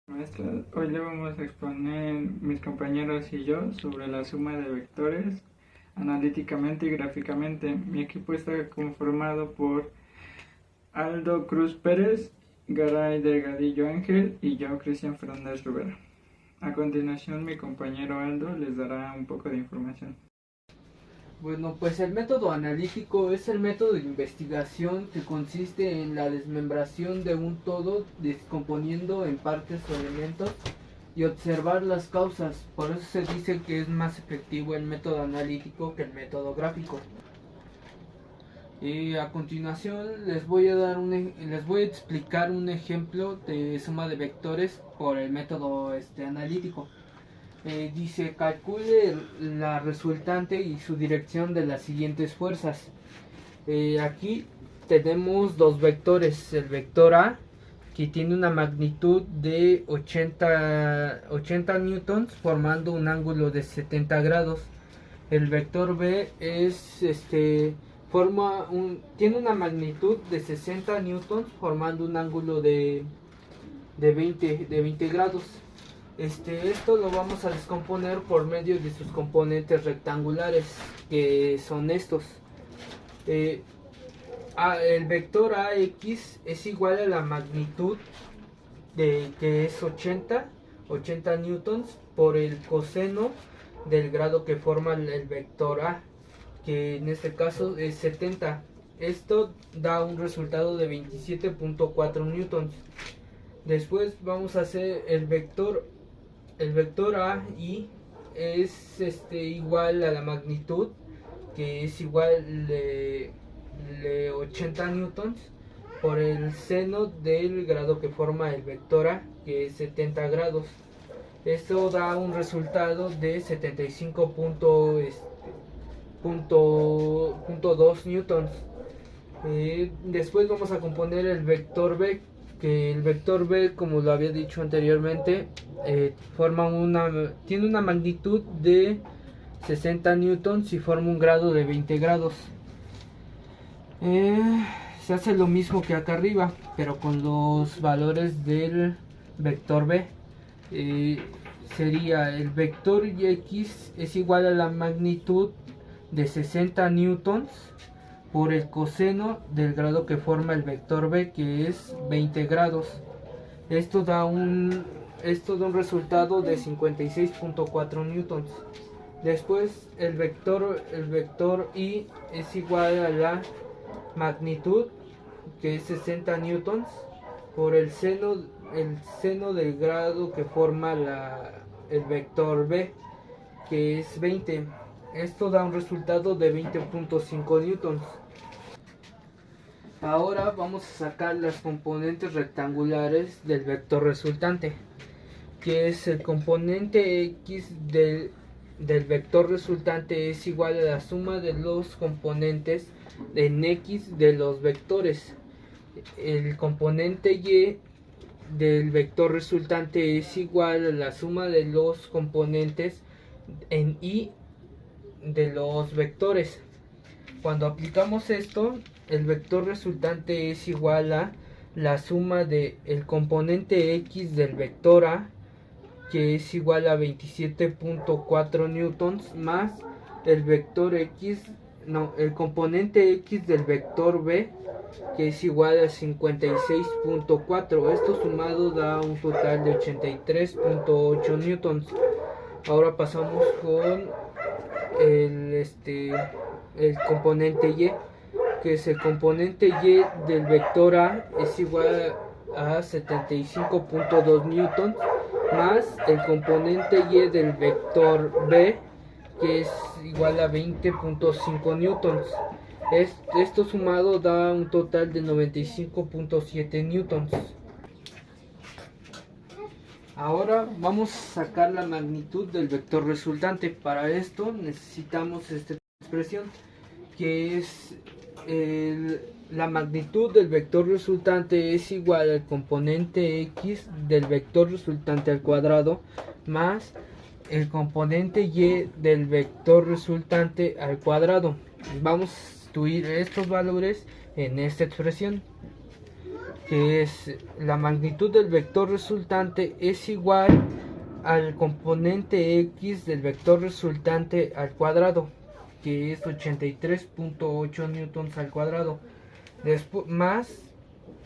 Maestra, hoy le vamos a exponer mis compañeros y yo sobre la suma de vectores analíticamente y gráficamente. Mi equipo está conformado por Aldo Cruz Pérez, Garay Delgadillo Ángel y yo, Cristian Fernández Rivera. A continuación, mi compañero Aldo les dará un poco de información. Bueno, pues el método analítico es el método de investigación que consiste en la desmembración de un todo, descomponiendo en partes o elementos y observar las causas. Por eso se dice que es más efectivo el método analítico que el método gráfico. Y a continuación les voy a explicar un ejemplo de suma de vectores por el método analítico. Dice, calcule la resultante y su dirección de las siguientes fuerzas. Aquí tenemos dos vectores. El vector A, que tiene una magnitud de 80 newtons, formando un ángulo de 70 grados. El vector B tiene una magnitud de 60 newtons, formando un ángulo de 20 grados. Esto lo vamos a descomponer por medio de sus componentes rectangulares, que son estos. El vector AX es igual a la magnitud que es 80 newtons por el coseno del grado que forma el vector A, que en este caso es 70. Esto da un resultado de 27.4 newtons. Después vamos a hacer el vector A y es igual a la magnitud, que es igual de 80 newtons por el seno del grado que forma el vector A, que es 70 grados. Esto da un resultado de 75.2 newtons. Después vamos a componer el vector B, que el vector B, como lo había dicho anteriormente, tiene una magnitud de 60 newtons y forma un grado de 20 grados. Se hace lo mismo que acá arriba, pero con los valores del vector B. Sería el vector X es igual a la magnitud de 60 newtons por el coseno del grado que forma el vector B, que es 20 grados. Esto da un resultado de 56.4 newtons. Después el vector Y es igual a la magnitud, que es 60 newtons por el seno del grado que forma el vector B, que es 20. Esto da un resultado de 20.5 newtons. Ahora vamos a sacar las componentes rectangulares del vector resultante, que es el componente X del vector resultante es igual a la suma de los componentes en X de los vectores. El componente Y del vector resultante es igual a la suma de los componentes en Y de los vectores. Cuando aplicamos esto, el vector resultante es igual a la suma de el componente X del vector A, que es igual a 27.4 newtons, más el componente X del vector B, que es igual a 56.4. Esto sumado da un total de 83.8 newtons. Ahora pasamos con el componente Y, que es el componente Y del vector A es igual a 75.2 newtons, más el componente Y del vector B, que es igual a 20.5 newtons. Esto sumado da un total de 95.7 newtons. Ahora vamos a sacar la magnitud del vector resultante. Para esto necesitamos esta expresión, que es la magnitud del vector resultante es igual al componente X del vector resultante al cuadrado, más el componente Y del vector resultante al cuadrado. Vamos a sustituir estos valores en esta expresión. que es la magnitud del vector resultante es igual al componente x del vector resultante al cuadrado, que es 83.8 newtons al cuadrado, después más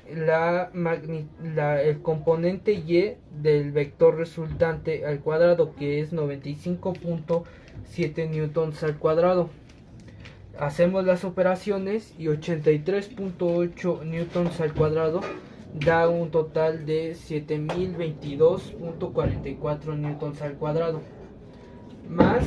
el componente y del vector resultante al cuadrado, que es 95.7 newtons al cuadrado. Hacemos las operaciones y 83.8 newtons al cuadrado da un total de 7022.44 newtons al cuadrado, más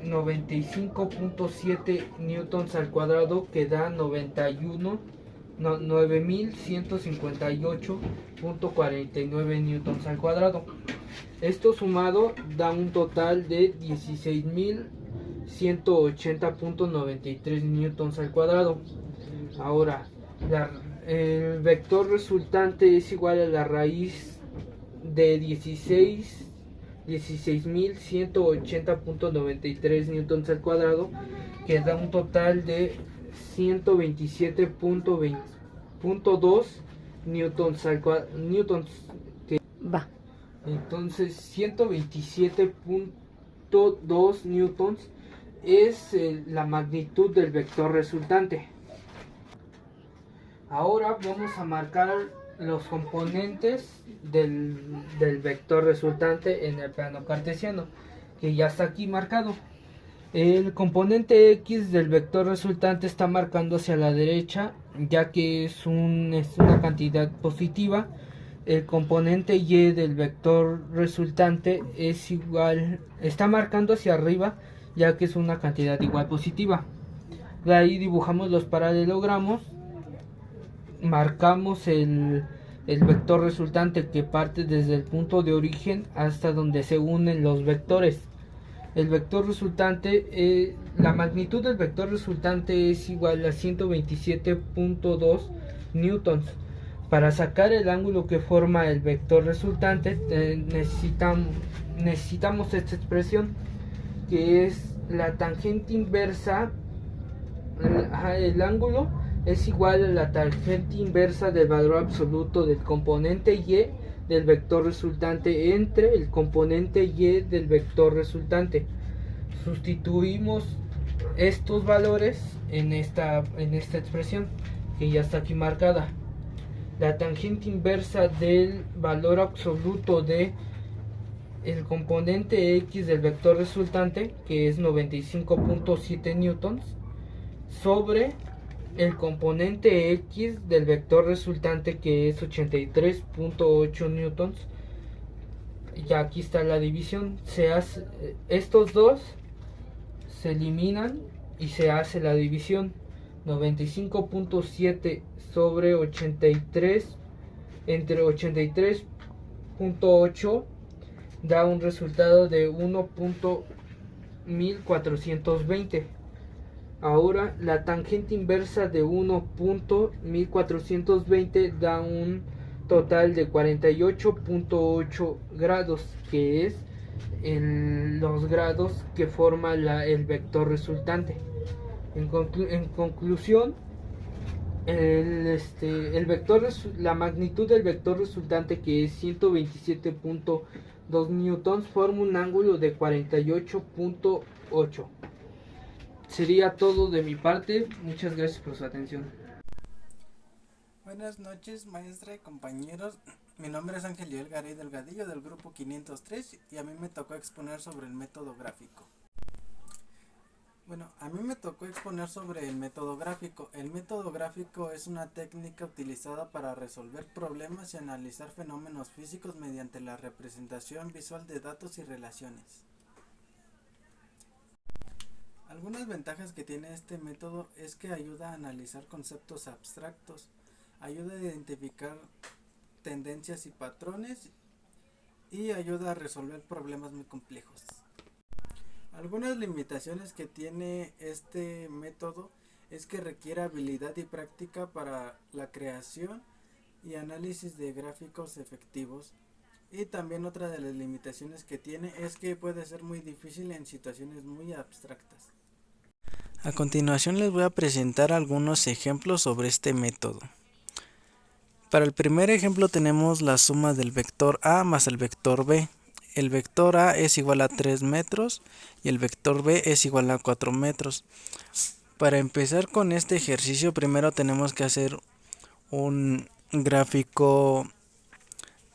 95.7 newtons al cuadrado, que da 9158.49 newtons al cuadrado. Esto sumado da un total de 16.180.93 newtons al cuadrado. Ahora, el vector resultante es igual a la raíz de 16.180.93 newtons al cuadrado, que da un total de 127.2 newtons al cuadrado. Entonces 127.2 newtons es la magnitud del vector resultante. Ahora vamos a marcar los componentes del vector resultante en el plano cartesiano, que ya está aquí marcado. El componente x del vector resultante está marcando hacia la derecha, ya que es una cantidad positiva. El componente y del vector resultante está marcando hacia arriba, ya que es una cantidad igual positiva. De ahí dibujamos los paralelogramos, marcamos el vector resultante, que parte desde el punto de origen hasta donde se unen los vectores. El vector resultante, la magnitud del vector resultante es igual a 127.2 newtons. Para sacar el ángulo que forma el vector resultante, necesitamos esta expresión, que es la tangente inversa. El ángulo es igual a la tangente inversa del valor absoluto del componente y del vector resultante entre el componente y del vector resultante. Sustituimos estos valores en esta expresión, que ya está aquí marcada. La tangente inversa del valor absoluto de el componente x del vector resultante, que es 95.7 newtons, sobre el componente x del vector resultante, que es 83.8 newtons. Ya aquí está la división. Estos dos se eliminan y se hace la división. 95.7 sobre 83 entre 83.8 da un resultado de 1.1420. Ahora la tangente inversa de 1.1420 da un total de 48.8 grados, que es los grados que forma el vector resultante. En conclusión, la magnitud del vector resultante, que es 127.2 newtons, forma un ángulo de 48.8. Sería todo de mi parte. Muchas gracias por su atención. Buenas noches, maestra y compañeros. Mi nombre es Ángel Joel Garay Delgadillo, del grupo 503, y a mí me tocó exponer sobre el método gráfico. A mí me tocó exponer sobre el método gráfico. El método gráfico es una técnica utilizada para resolver problemas y analizar fenómenos físicos mediante la representación visual de datos y relaciones. Algunas ventajas que tiene este método es que ayuda a analizar conceptos abstractos, ayuda a identificar tendencias y patrones y ayuda a resolver problemas muy complejos. Algunas limitaciones que tiene este método es que requiere habilidad y práctica para la creación y análisis de gráficos efectivos, y también otra de las limitaciones que tiene es que puede ser muy difícil en situaciones muy abstractas. A continuación les voy a presentar algunos ejemplos sobre este método. Para el primer ejemplo tenemos la suma del vector A más el vector B. El vector A es igual a 3 metros y el vector B es igual a 4 metros. Para empezar con este ejercicio primero tenemos que hacer un gráfico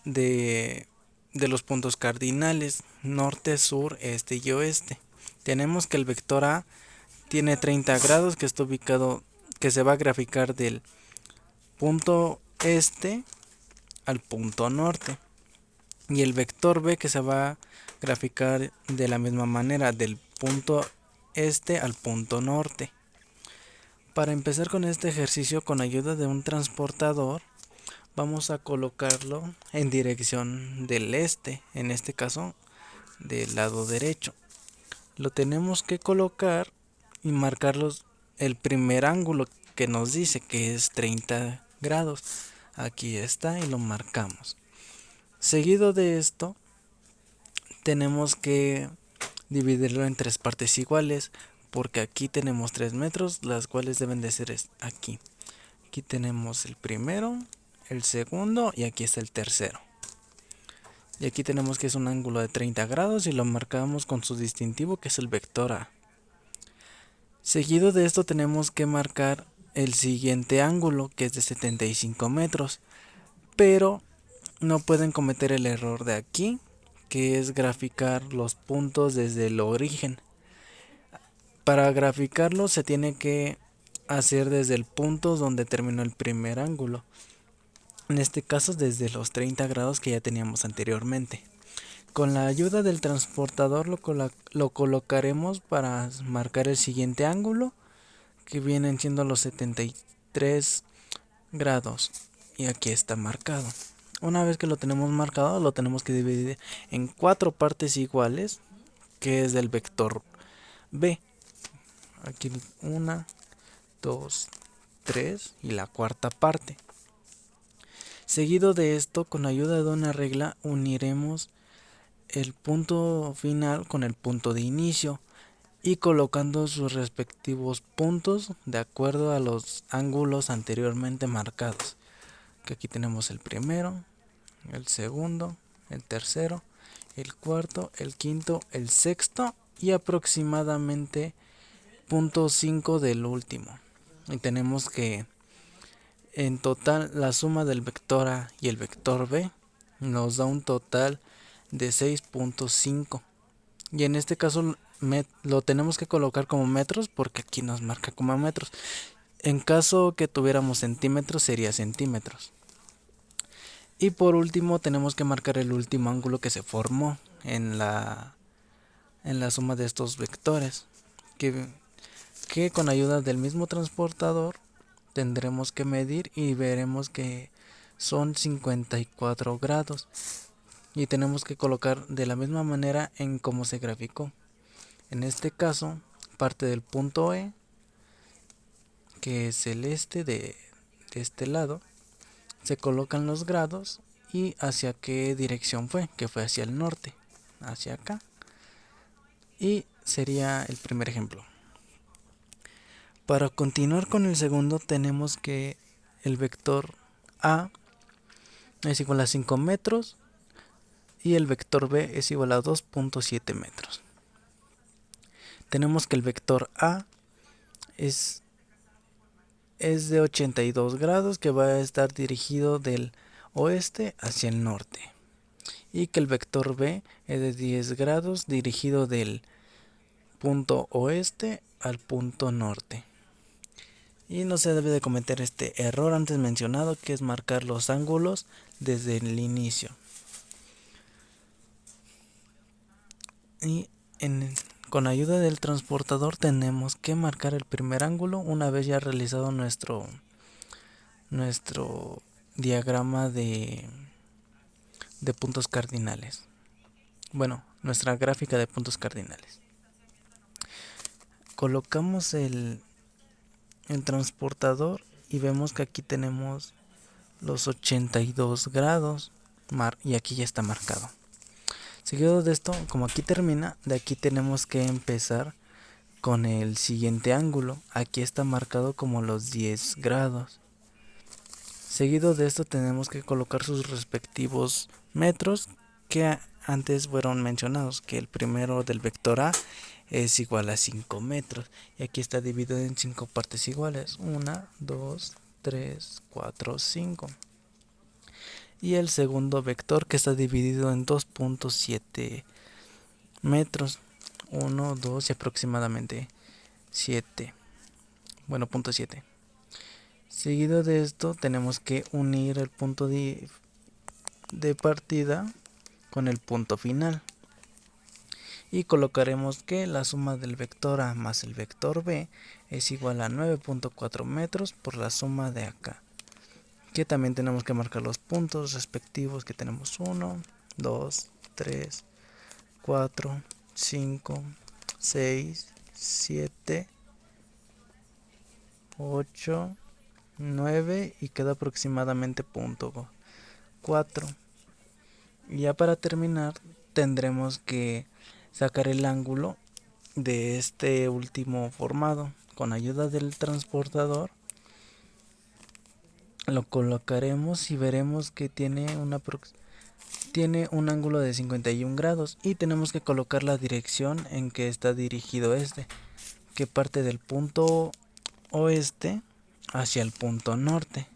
de los puntos cardinales norte, sur, este y oeste. Tenemos que el vector A tiene 30 grados que está ubicado, que se va a graficar del punto este al punto norte, y el vector B que se va a graficar de la misma manera del punto este al punto norte. Para empezar con este ejercicio, con ayuda de un transportador vamos a colocarlo en dirección del este, en este caso del lado derecho. Lo tenemos que colocar y marcarlos el primer ángulo que nos dice que es 30 grados. Aquí está y lo marcamos. Seguido de esto tenemos que dividirlo en 3 partes iguales, porque aquí tenemos 3 metros, las cuales deben de ser aquí. Aquí tenemos el primero, el segundo y aquí está el tercero. Y aquí tenemos que es un ángulo de 30 grados y lo marcamos con su distintivo que es el vector A. Seguido de esto tenemos que marcar el siguiente ángulo que es de 75 metros. Pero no pueden cometer el error de aquí, que es graficar los puntos desde el origen. Para graficarlo se tiene que hacer desde el punto donde terminó el primer ángulo. En este caso desde los 30 grados que ya teníamos anteriormente. Con la ayuda del transportador lo colocaremos para marcar el siguiente ángulo, que vienen siendo los 73 grados. Y aquí está marcado. Una vez que lo tenemos marcado, lo tenemos que dividir en 4 partes iguales, que es del vector B. Aquí 1, 2, 3 y la cuarta parte. Seguido de esto, con ayuda de una regla, uniremos el punto final con el punto de inicio y colocando sus respectivos puntos de acuerdo a los ángulos anteriormente marcados. Que aquí tenemos el primero, el segundo, el tercero, el cuarto, el quinto, el sexto y aproximadamente punto 5 del último. Y tenemos que en total la suma del vector A y el vector B nos da un total de 6.5. Y en este caso lo tenemos que colocar como metros porque aquí nos marca como metros. En caso que tuviéramos centímetros sería centímetros. Y por último tenemos que marcar el último ángulo que se formó en la suma de estos vectores, que con ayuda del mismo transportador tendremos que medir y veremos que son 54 grados. Y tenemos que colocar de la misma manera en cómo se graficó. En este caso parte del punto E, que es el este de este lado. Se colocan los grados y hacia qué dirección fue, que fue hacia el norte, hacia acá. Y sería el primer ejemplo. Para continuar con el segundo tenemos que el vector A es igual a 5 metros y el vector B es igual a 2.7 metros. Tenemos que el vector A es de 82 grados, que va a estar dirigido del oeste hacia el norte, y que el vector B es de 10 grados dirigido del punto oeste al punto norte. Y no se debe de cometer este error antes mencionado, que es marcar los ángulos desde el inicio. Y con ayuda del transportador tenemos que marcar el primer ángulo una vez ya realizado nuestro diagrama de puntos cardinales. Bueno, nuestra gráfica de puntos cardinales. Colocamos el transportador y vemos que aquí tenemos los 82 grados y aquí ya está marcado. Seguido de esto, como aquí termina, de aquí tenemos que empezar con el siguiente ángulo. Aquí está marcado como los 10 grados. Seguido de esto tenemos que colocar sus respectivos metros que antes fueron mencionados, que el primero del vector A es igual a 5 metros y aquí está dividido en 5 partes iguales, 1, 2, 3, 4, 5. Y el segundo vector que está dividido en 2.7 metros, 1, 2 y aproximadamente 7, bueno, punto 7. Seguido de esto tenemos que unir el punto de partida con el punto final y colocaremos que la suma del vector A más el vector B es igual a 9.4 metros por la suma de acá, que también tenemos que marcar los puntos respectivos que tenemos 1, 2, 3, 4, 5, 6, 7, 8, 9 y queda aproximadamente punto 4. Y ya para terminar tendremos que sacar el ángulo de este último formado. Con ayuda del transportador lo colocaremos y veremos que tiene un ángulo de 51 grados y tenemos que colocar la dirección en que está dirigido que parte del punto oeste hacia el punto norte.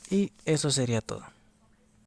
Y eso sería todo.